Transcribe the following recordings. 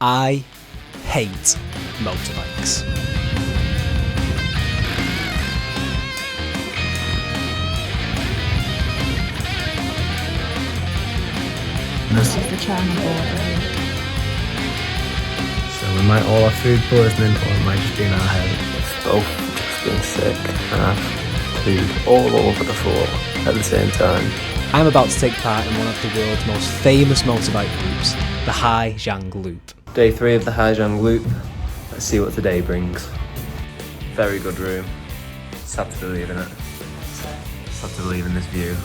I hate motorbikes. This is the China border. So we might all have food poisoning, or it might just be in our head. It's both just been sick and have food all over the floor at the same time. I'm about to take part in one of the world's most famous motorbike groups, the Giang Loop. Day 3 of the Giang Loop. Let's see what today brings. Very good room. Sad to be leaving it. Sad to be leaving this view.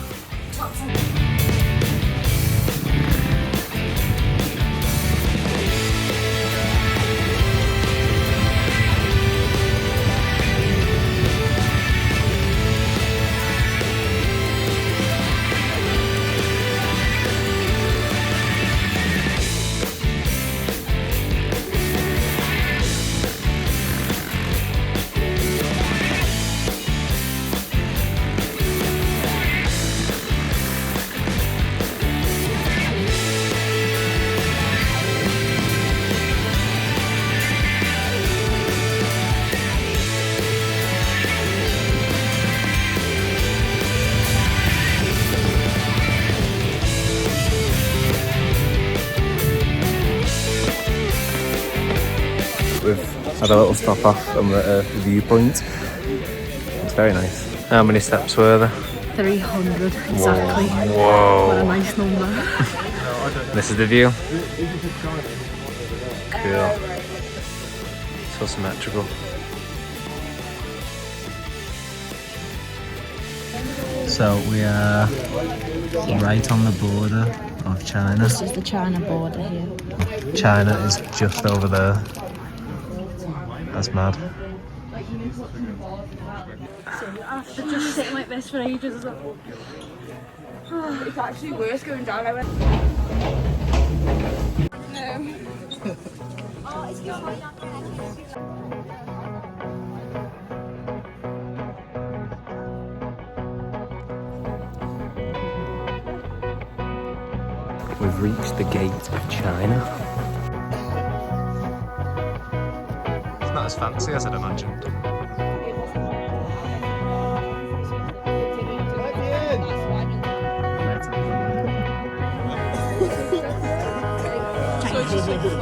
We've had a little stop off and we're at a viewpoint. It's very nice. How many steps were there? 300 exactly. Whoa. What a nice number. This is the view. Cool. So symmetrical. So we are right on the border of China. This is the China border here. China is just over there. That's mad. After just sitting like this for ages. It's actually worse going down. I went. We've reached the gate of China. It's not as fancy as I'd imagined.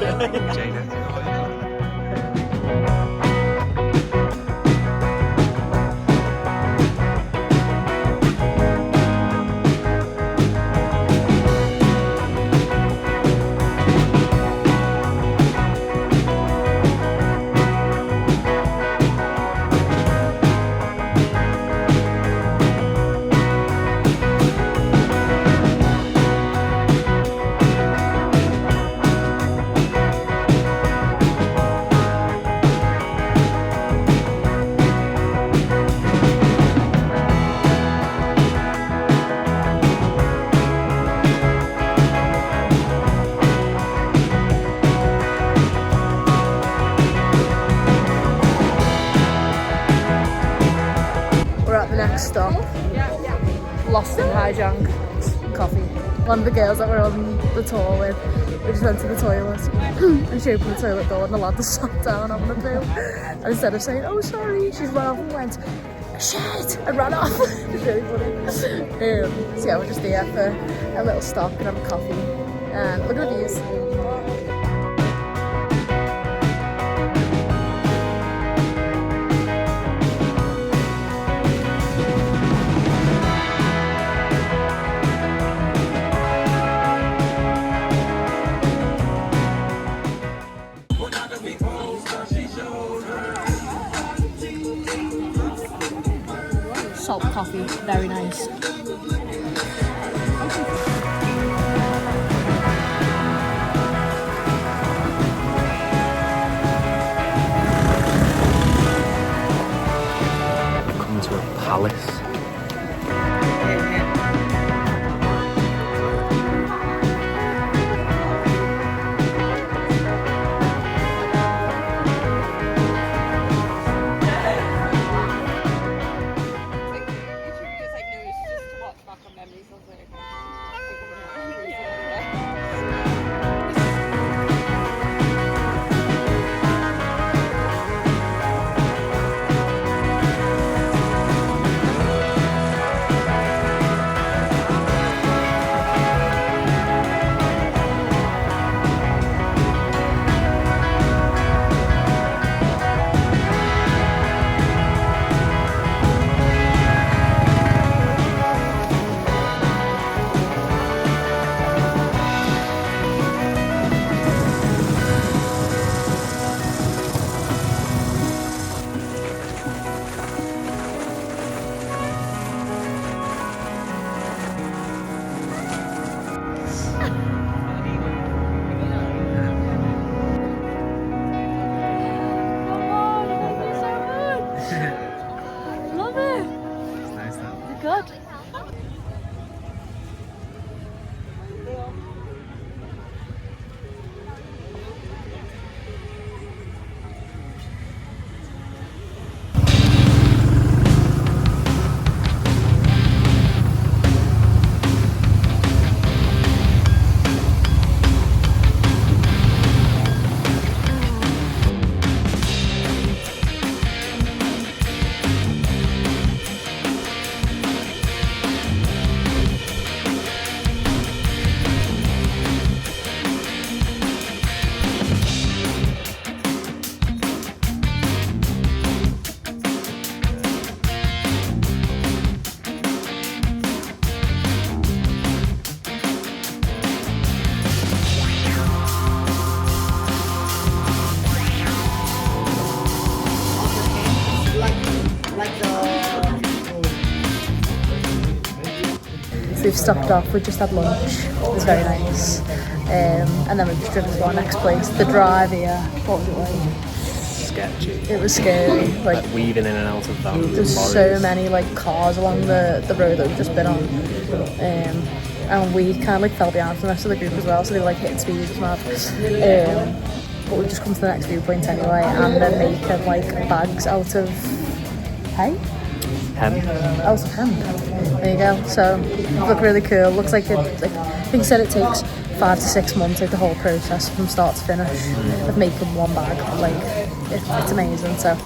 Jada. We're at the next stop. Lost in Giang coffee. One of the girls that we're on the tour with, we just went to the toilet and she opened the toilet door and the lad just sat down on the poo. And instead of saying, "Oh sorry," she's run off and went, "Shit!" and ran off. It's really funny. So yeah, we're just there for a little stop and have a coffee. And look at the views. Salt coffee, very nice. Come to a palace. we've stopped off. We just had lunch. It was very nice. And then we've just driven to our next place. The drive here, what was it like? Sketchy. It was scary. Like weaving in and out of vans. There's so many like cars along the road that we've just been on. And we kind of like fell behind from the rest of the group as well, so they were like hitting speeds as mad. But we've just come to the next viewpoint anyway, and they're making like bags out of hay? Hemp. Out of hemp. There you go. So look really cool. Looks like it. Like I think he said it takes 5 to 6 months, like the whole process from start to finish of making one bag. Like it's amazing. So.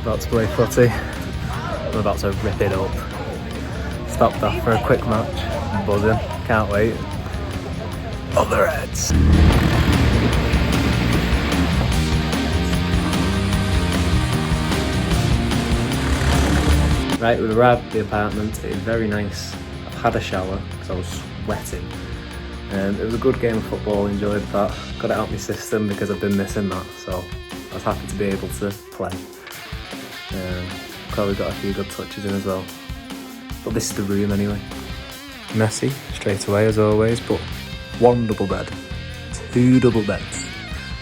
About to play footy. I'm about to rip it up. Stopped off for a quick match. Buzzing. Can't wait. On the Reds. Right, we've arrived at the apartment. It is very nice. I've had a shower because I was sweating. It was a good game of football, enjoyed that. Got it out my system because I've been missing that, so I was happy to be able to play. Probably got a few good touches in as well. But this is the room anyway. Messy, straight away as always, but 1 double bed, 2 double beds.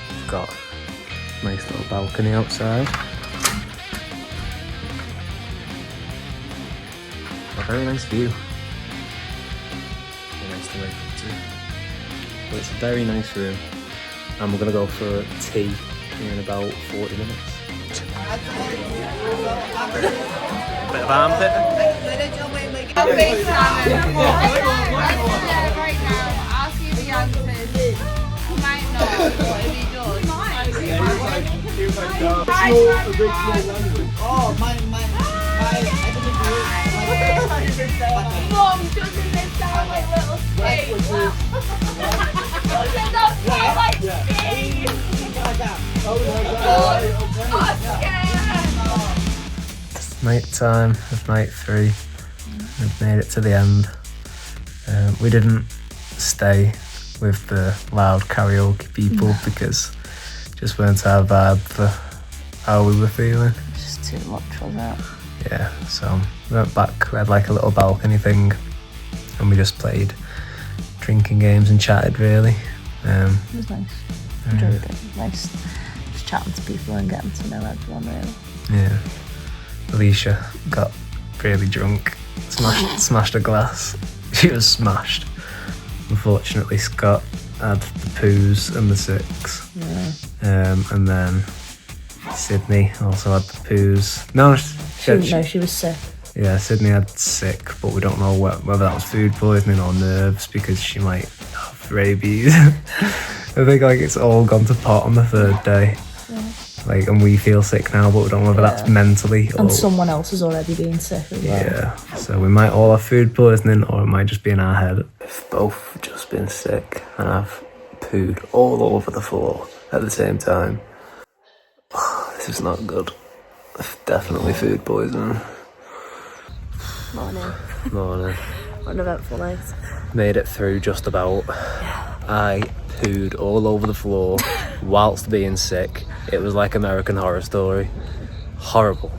We've got a nice little balcony outside. A very nice view. Very nice to wake up to. But it's a very nice room. And we're going to go for a tea in about 40 minutes. Bit of armpit. Right now, ask you the answers. You might not, but if he does, Mom, doesn't this sound like little Steve? Doesn't that sound like Steve? It's night time of night 3. We've made it to the end. We didn't stay with the loud karaoke people because it just weren't our vibe for how we were feeling. Just too much, wasn't it? Yeah, so we went back. We had like a little balcony thing and we just played drinking games and chatted really. It was nice. Enjoyed it. Nice just chatting to people and getting to know everyone really. Yeah. Alicia got really drunk, smashed a glass. She was smashed. Unfortunately, Scott had the poos and the sicks. Yeah. And then Sydney also had the poos. No, She was sick. Yeah, Sydney had sick, but we don't know whether that was food poisoning or nerves because she might have rabies. I think like it's all gone to pot on the 3rd day. Yeah. Like, and we feel sick now, but we don't know whether that's mentally or... And someone else has already been sick as well. Yeah, so we might all have food poisoning or it might just be in our head. We've both just been sick and I've pooed all over the floor at the same time. This is not good. Definitely food poisoning. Morning. Morning. What an eventful night. Made it through just about. I pooed all over the floor whilst being sick. It was like American Horror Story. Horrible.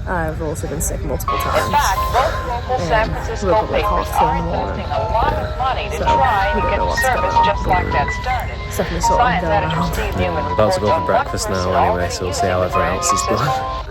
I've also been sick multiple times. In fact, most local San Francisco papers are investing a lot of money to try and get service just like that started. It's definitely sort of Science going editor around. Steve Newman About to go for reports on breakfast now anyway, so we'll see how everyone else is done.